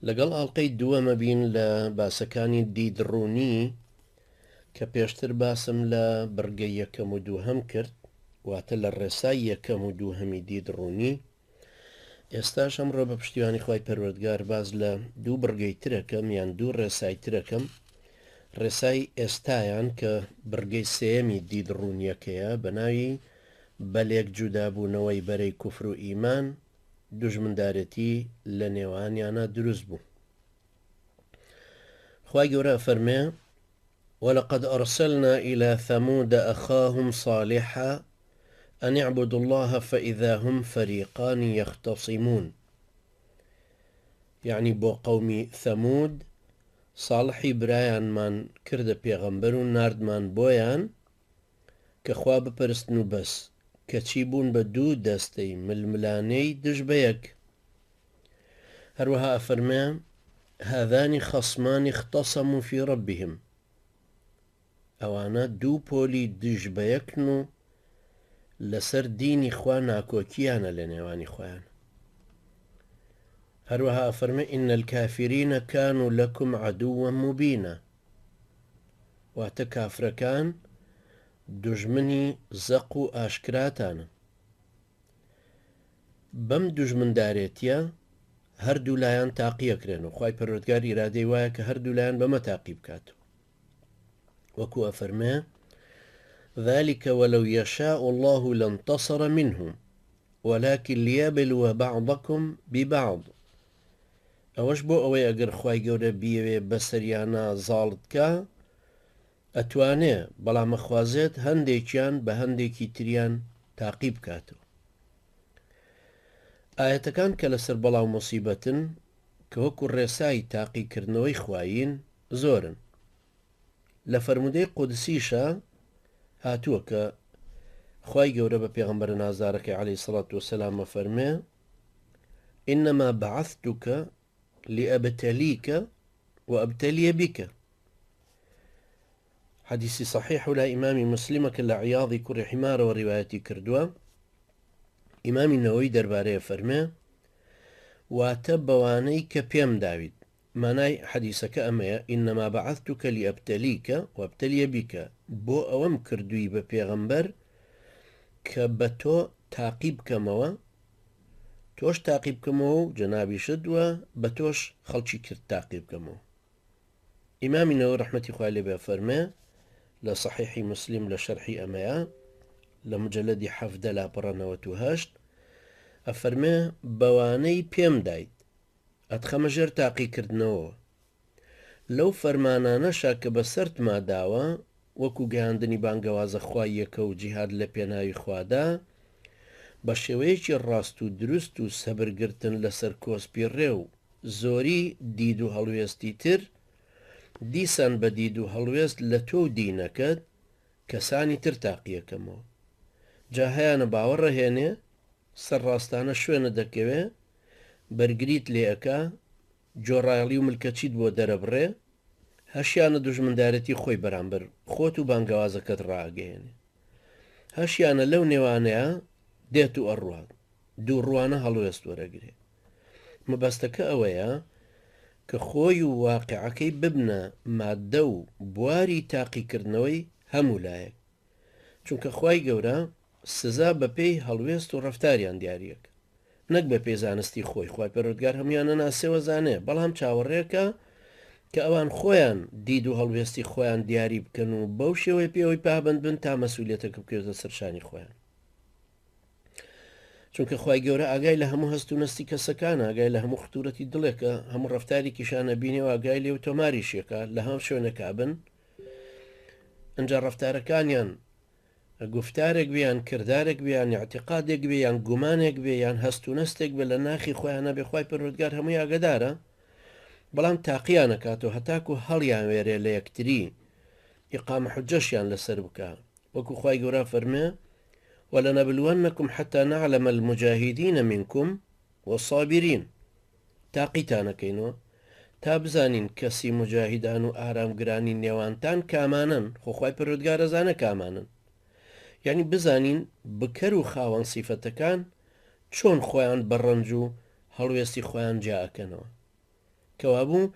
لەگەڵ ئاڵلقەی دووەمە بین لە باسەکانی دیدڕوونی کە پێشتر باسم لە بڕگەی یەکەم و دووهەم کرد، واتە لە ڕێسای یەکەم و دووهەمی دیدڕوونی. ئێستاش ئەمڕۆ بە پشتیوانی خی پەروەردگار باز لە دوو بڕگەی ترەکەم یان دوو ڕێسای ترەکەم. ڕێسای ئێستایان کە بڕگەی سێەمی دیدڕوونیەکەیە بە ناوی بەلێک جودابوونەوەی بەرەی کوفر و ئیمان، دوژمندارەتی لە نێوانیانە دروست بوو. خی گەورە فەرمێ: ولقد أرسلنا إلى ثمود أخاهم صالحا أن اعبدوا الله فإذا هم فريقان يختصمون. يعني بو قومي ثمود صالحي برايان من كرد پیغمبر و ناردمان بویان كخوا بپرستنو بس كچيبون بدو دستي ململاني دجبيك. هروها أفرمان: هذان خصمان اختصموا في ربهم. ئەوانە دوو پۆلی دژ بە یەکن و لەسەر دینی خوا ناکۆکیانە لە نێوانی خۆیان. هەروەها ئەفەرمێ: ئین الکافرین كانوا لەکم عەدووە مبینە. واتە کافرەکان دوژمنی زەق و ئاشکراتانە. بەم دوژمندارێتیە هەردوو لایەن تاقیەکرێن و خی پەروەردگار ئیرادەی وایە کە هەردوو لایەن بەمە تاقی بکاتەوە. وەکو ئەفەرمێ: ذلك ولو يشاء الله لانتصر منهم ولكن ليبلو بعضكم ببعض. ئەوەش بۆ ئەوەی ئەگەر خوای گەورە بیەوێ بەسەریانە زاڵتکە ئەتوانێ، بەڵام ئەخوازێت هەندێکیان بە هەندێکی تریان تاقی بکاتەوە. ئاەتەکان کە لەسەر بەڵاو مۆسیبەتن کە وەکو ڕێسای تاقیکردنەوەی خوایین زۆرن. لە فەرمودەی قودسیشە هاتووە کە خوای گەورە بە پێغەمبەر نازارەکەی عەلەیهی سەڵات وەسەلام فەرمێ: إنما بعثتك لأبتليك وأبتلي بك. حديثي صحيح ولا إمامي مسلمك لعياضي كر حمار وروايتي كردوا. إمامي النووي درباري فرمي: واتبواني كبيم داويد. معناي حديثك أمي إنما بعثتك لأبتليك وأبتلي بك. بو أوم كردوي ببيغمبر كبتو تعقيب كموا توش تعقيب كمو جنابي شدوة بتوش خلشي كرت تعقيب كمو. إمامي النووي رحمة خوالي بفرمي لصحيح مسلم لشرحي أميا لمجلد حفظ لا برنا وتهاشت أفرمي: بواني بيم دايد ئەتخەمەژێر تاقیکردنەوە لەو فەرمانانەشا کە بەسەرت ماداوە، وەکو گەیاندنی بانگەوازە خوای یەکە و جیهاد لە پێناوی خوادا بە شێوەیەکی ڕاست و دروست و سەبرگرتن لەسەر کۆسپی ڕێو زۆری دید و هەڵوێستی تر، دیسان بە دید و هەڵوێست لە تۆ و دینەکەت کەسانی تر تاقیەکەمەوە. جا هەیانە باوەڕەهێنێ سەرڕاستانە شوێنە دەکەوێ بەرگریت لێەکە جۆڕایڵی و ملکەچیت بۆ دەرەبڕێ، هەشیانە دوژمندارەتی خۆی بەرامبەر خۆت و بانگەوازەکەت ڕاگەیەنێ. هەشیانە لەو نێوانەیە دێت و ئەڕوات دوو ڕوانە هەڵوێست وەرەگرێ. مەبەستەکە ئەوەیە کە خۆی و واقعەکەی ببنە مادە و بواری تاقیکردنەوەی هەموو لایەک، چونکە خوای گەورە سزا بەپێی هەڵوێست و ڕەفتاریان دیارەکە، نەک بە پێزانستی خۆی. خوای پەروەردگار هەمویانە ناسێوە زانێ، بەڵام چاوەڕێکە کە ئەوان خۆیان دید و هەڵوێستی خۆیان دیاری بکەن و بەو شێوەی پێوەی پابند بن تا مەسئولیەتەکە بکرێتە سەرشانی خۆیان. چونکە خوای گەورە ئاگای لە هەموو هەست و نەستی کەسەکان، ئاگای لە هەموو خطورەتی دڵێکە، هەموو ڕەفتاری کیشانە بینێ و ئاگای لێ و تۆماریشێکە لە هەم شوێنەکە بن. ئەنجا ڕەفتارەکانیان گفتارێک بیان، کردارێک بیان، اعتقادێک بێ یان گومانێک بێ یان هەست و نەستێک بێ لە ناخی خۆیانە بێ، خوای پەروەردگار هەمووی ئاگادارە، بەڵام تاقییان نەکاتەوە هەتاکو هەڵیان وێرێ لە یەکتری ئیقامە حوجەشیان لەسەر بکە. وەکو خوای گەورە فەرمێ: ولنبلونكم حتى نعلم المجاهدين منكم والصابرين. تاقیتانەکەینەوە تا بزانین کەسی مجاهدان و ئارامگرانی نێوانتان کامانن، خۆ خوای پەروەردگار ئەزانە کامانن. یعنی بزانین بکەر و خاوەن سیفەتەکان چۆن خۆیان بەڕەنج و هەڵوێستی خۆیان جاکەنەوە. کەوابوو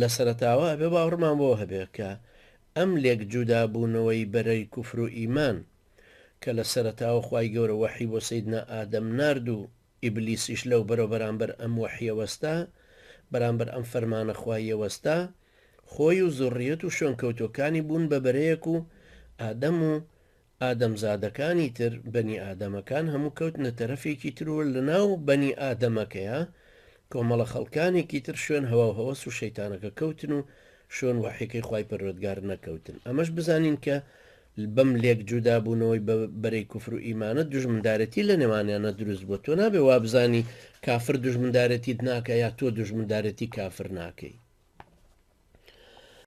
لە سەرەتاوە ئەبێ باوەڕمان بۆ هەبێ کە ئەم لێک جودابوونەوەی بەرەی کوفر و ئیمان کە لە سەرەتاوە خوای گەورە وەحی بۆ سەیدنا ئادەم نارد و ئیبلیسیش لەو بەرەو بەرامبەر ئەم وەحیە وەستا بەرامبەر ئەم فەرمانە خوایە وەستا خۆی و زوڕیەت و شوێنکەوتۆکانی بوون بە بەرەیەک و ئادەمزادەکانی تر بەنی ئادەمەکان هەموو کەوتنە تەرەفێکی تروە لە ناو بەنی ئادەمەکەیە کۆمەڵە خەڵکانێکی تر شوێن هەوا و هەوەس و شەیتانەکە کەوتن و شوێن وحیەکەی خوای پەروەردگار نەکەوتن. ئەمەش بزانین کە بەم لێک جودابوونەوەی بەرەی کوفر و ئیمانە دوژمندارەتی لە نێوانیانە دروست بووە. تۆ نابێ وا بزانی کافر دوژمندارەتیت ناکە یا تۆ دوژمندارەتی کافر ناکەی.